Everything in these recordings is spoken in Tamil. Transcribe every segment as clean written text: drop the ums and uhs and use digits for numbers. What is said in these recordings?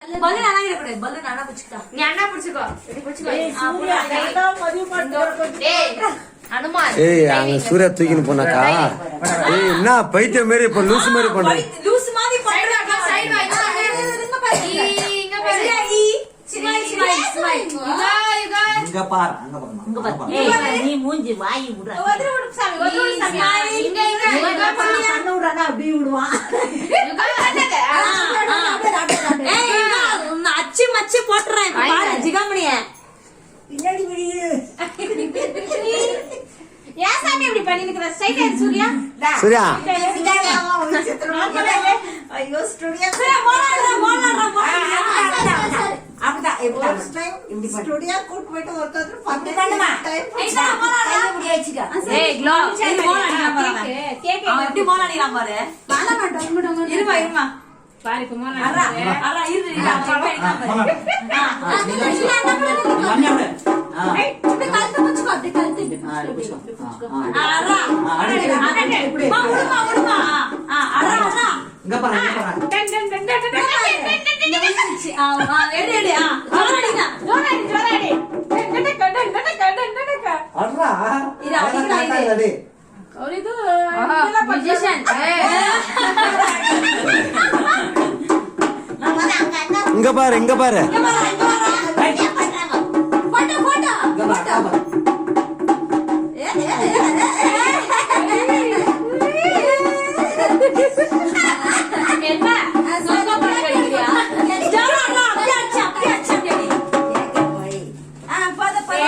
பலூன் அண்ணா கிட்ட கொடு. பலூன் அண்ணா புடிச்சுக்கா. நீ அண்ணா புடிச்சுக்கோ. இப்படி புடிச்சுக்கோ. அனுமான். அங்க சூர்யா தூக்கின்னு போனாக்கா. என்ன பைத்தியம் மாதிரி இப்ப லூசு மாதிரி பண்ற. லூசு மாதிரி பண்றா. சைடு வா. இங்க பாரு. இங்க பாரு. Smile smile smile. இங்க பாரு. அங்க பாரு. ஏய் நீ மூஞ்சி வாய் விடுற. ஒதுரு விடு சாமி. ஒதுரு விடு சாமி. இங்க கண்ணு விடுறானா அப்படி விடுவான். அச்சு மச்சு போட்டுறேன் பாரு ஜிகாமணிய. பின்னாடி விடு. ஏன் சாமி இப்படி பண்ணி நிக்கிற? ஸ்ட்ரைட்டா சூர்யா. சூர்யா ஐயோ ஸ்டுடியோ அப்படிதான் ஸ்டுடியோ கூட்டு போயிட்டு ஒருத்தர் அப்படி பண்ணுமா? ஏய் க்ளோ இது மோல அடிக்கலாம் பாரு. கேக் எப்படி மோல அடிக்கலாம் பாரு. இருமா இருமா பாரு இப்ப மோல அடிக்கலாம். அட இரு இரு அடிக்கலாம் பாரு. இப்படி கழுத்து புடிச்சுக்கோ. அப்படி கழுத்து இப்படி புடிச்சுக்கோ. அடடா இப்படி மா உடுமா உடுமா. அடடா இங்க பாரு. இங்க பாரு. Done done done done done எடு எடு. ஜோரடினா ஜோரடி ஜோரடி. அட்ரா. இது அடிக்குதா இது? ஒரு இது மியூசிஷியன். இங்க பாரு இங்க பாரு. Photo photo photo. என்ன சோகா பண்ணிக்கிறியா? ஜோரா அப்படியே அடிச்சு அப்படியே அடிச்சு அப்படியே. போத போத.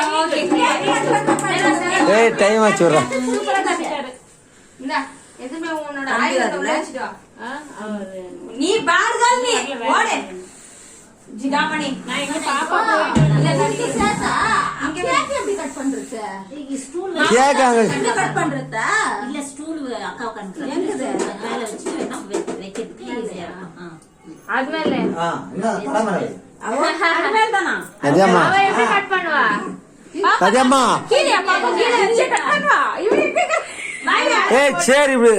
ஏய் டைம் ஆச்சு வரா. சூப்பரா தப்பிட்டாரு. இந்தா எதுமே உன்னோட ஆயுதத்தை உள்ள வச்சிட்டு வா. நீ பாடுகள் நீ ஓடு. ஜிகாமணி நான் எங்க பாப்பா இல்ல நடிக்க சேசா. அங்க கேக் எப்படி கட் பண்றது? ஸ்டூல் கேக் அங்க எப்படி கட் பண்றது? இல்ல ஸ்டூல் அக்கா உட்கார்ந்து எங்கது? மேல வச்சு வைக்கிறதுக்கு ஈஸியா இருக்கும். அது மேல என்ன தலைமறை. அது மேல தானா? அதேம்மா அவ எப்படி கட் பண்ணுவா? அதேம்மா. கீழே பாப்பா கீழே வச்சு கட் பண்ணுவா. இவரு ஏய் சரி இப்படி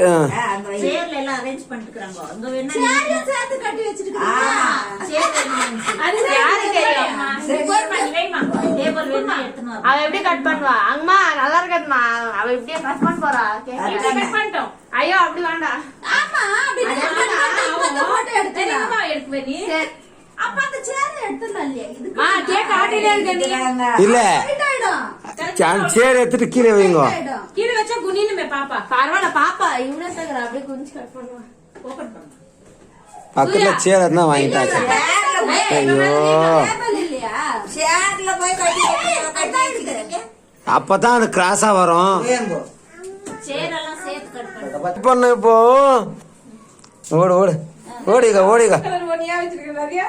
சேர்ல எல்லாம் அரேஞ்ச் பண்ணிட்டுக்கறாங்க. அங்க வேணா சேர் சேர்த்து கட்டி வச்சிருக்கீங்க. அது யாரு தெரியும்? போய் பண்ணி வைமா. டேபிள் வேணா எடுத்துன்னு வா. அவ எப்படி கட் பண்ணுவா? அங்கம்மா நல்லா இருக்காதுமா. அவ இப்படியே கட் பண்ண போறா. கட் பண்ணிட்டோம். ஐயோ அப்படி வேண்டாம். ஆமா அப்படி அந்த போட்டோ எடுத்துமா எடுத்து நீ. அப்ப அந்த சேர் எடுத்துடலாம் இல்லையா? இதுக்கு கேக் ஆட்டிலே இருக்க நீ. இல்ல சேர் எடுத்துட்டு கீழே வைங்க. கீழே வச்சா குனினுமே பாப்பா. பரவாயில்ல பாப்பா இவனே தகர அப்படியே குனிஞ்சு கட் பண்ணுவா. ஓபன் பண்ணு. பக்கத்துல சேர் இருந்தா வாங்கிட்டாச்சு. ஐயோ இல்லையா? சேர்ல போய் கட்டி அப்பதான் அது கிராஸா வரும். ஏங்கோ. சேர் எல்லாம் சேர்த்து கட் பண்ணு. கட் பண்ணு இப்போ. ஓடு ஓடு ஓடிக ஓடிக. ஒனியா வச்சிருக்க நிறைய.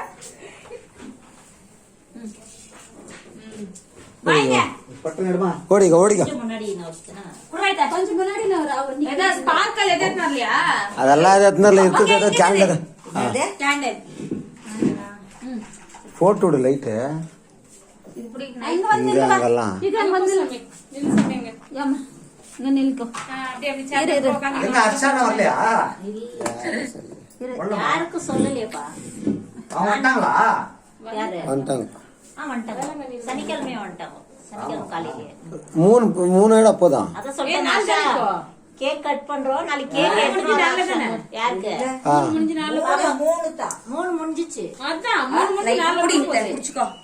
வாங்க. பட்டன் எடுமா. ஓடிக ஓடிக. முன்னாடி நான் வச்சேனா குரைட்டா கொஞ்சம் முன்னாடி நான் ஏதா ஸ்பார்க்கல் எதற்கு வரலையா? அதெல்லாம் எத்தனை இருக்குது கேண்டல். கேண்டல். போட்டு விடு லைட்டு. இப்படி இங்க வந்து இங்க அங்கெல்லாம் இது வந்து நில்லுங்க. ஏமா இங்க நில்லுக்கோ. அப்படியே அப்படி சேர் உட்கார்ந்து. என்ன அர்ச்சனா வரலையா? யாருக்கும் சொல்லலையேப்பா. அவங்க வந்தாங்களா? யாரு? வந்துட்டாங்க. வந்துட்டாங்க. சனிக்கிழமை வந்துட்டாங்க. சனிக்கிழமை காலையிலே. மூணு இடம் அப்போதான். அதான் சொல்றேன். கேக் கட் பண்றோம். நாளைக்கு கேக் எடுத்துட்டு யாருக்கு? முடிஞ்ச நாள் 3 முடிஞ்சிச்சு. அதான் 3 நாள் முடிச்சுக்கோ.